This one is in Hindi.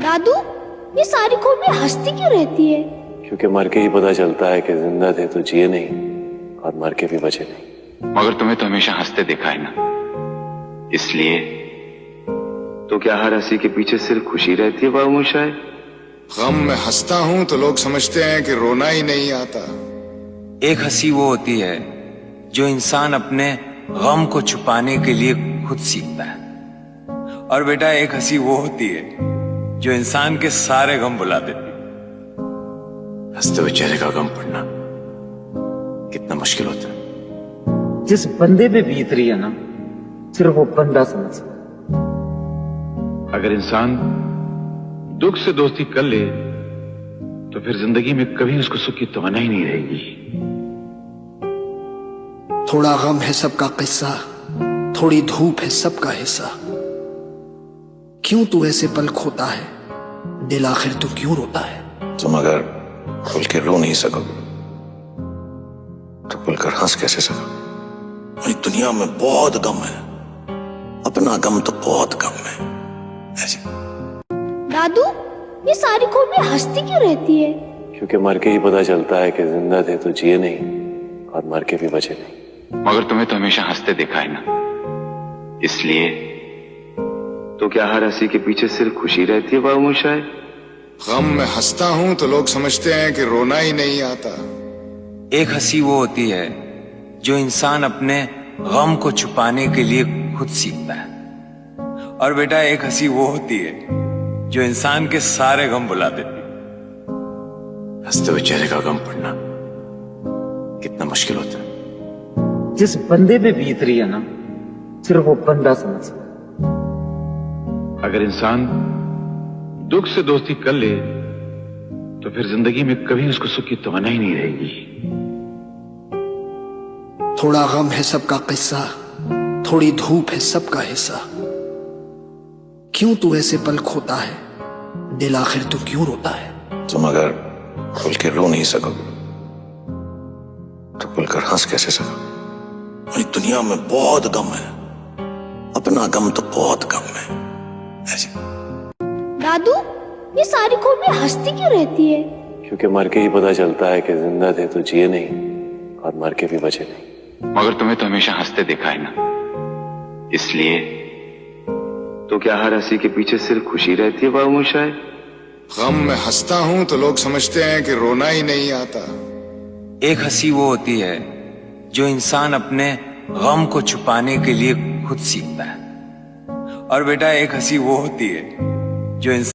दादू, ये सारी खूब में हंसती क्यों रहती है? क्योंकि मर के ही पता चलता है कि जिंदा थे तो जिए नहीं और मर के भी बचे नहीं। मगर तुम्हें तो हमेशा हंसते देखा है ना, इसलिए तो क्या हर हंसी के पीछे सिर्फ खुशी रहती है बाबूशा? गम में हंसता हूं तो लोग समझते हैं कि रोना ही नहीं आता। एक हंसी वो होती है जो इंसान अपने गम को छुपाने के लिए खुद सीखता है, और बेटा एक हंसी वो होती है जो इंसान के सारे गम भुला देती है। हंसते हुए चेहरे का गम पड़ना कितना मुश्किल होता है। जिस बंदे पे बीत रही है ना, सिर्फ वो बंदा समझ सकता। अगर इंसान दुख से दोस्ती कर ले तो फिर जिंदगी में कभी उसको सुख की तमन्ना ही नहीं रहेगी। थोड़ा गम है सबका किस्सा, थोड़ी धूप है सबका हिस्सा। क्यों तू ऐसे पल खोता है, दिल आखिर तू क्यों रोता है? तुम अगर खुल के रो नहीं सकोगे तो खुलकर हंस कैसे सकोगे? दुनिया में बहुत गम है, अपना गम तो बहुत कम है। ऐसे दादू, ये सारी खूब में हंसती क्यों रहती है? क्योंकि मर के ही पता चलता है कि जिंदा थे तो जिए नहीं और मर के भी बचे नहीं। मगर तुम्हें तो हमेशा हंसते देखा है ना, इसलिए तो क्या हर हंसी के पीछे सिर्फ खुशी रहती है बाबूशा? गम में हंसता हूं तो लोग समझते हैं कि रोना ही नहीं आता। एक हंसी वो होती है जो इंसान अपने गम को छुपाने के लिए खुद सीखता है, और बेटा एक हंसी वो होती है जो इंसान के सारे गम भुला देती है। हंसते हुए चेहरे का गम पड़ना कितना मुश्किल होता है। जिस बंदे पे बीत रही है ना, सिर्फ वो बंदा समझ सकता। अगर इंसान दुख से दोस्ती कर ले तो फिर जिंदगी में कभी उसको सुख की तमन्ना ही नहीं रहेगी। थोड़ा गम है सबका किस्सा, थोड़ी धूप है सबका हिस्सा। क्यों तू ऐसे पल खोता है, दिल आखिर तू क्यों रोता है? तुम अगर खुल के रो नहीं सकोगे तो खुलकर हंस कैसे सकोगे? दुनिया में बहुत गम है, अपना गम तो बहुत कम है। ऐसे दादू, ये सारी खूब में हंसती क्यों रहती है? क्योंकि मर के ही पता चलता है कि जिंदा थे तो जिए नहीं और मर के भी बचे नहीं। मगर तुम्हें तो हमेशा हंसते देखा है ना, इसलिए तो क्या हर हंसी के पीछे सिर्फ खुशी रहती है बाबूशा? गम में हंसता हूं तो लोग समझते हैं कि रोना ही नहीं आता। एक हंसी वो होती है जो इंसान अपने गम को छुपाने के लिए खुद सीखता है, और बेटा एक हंसी वो होती है जो इंसान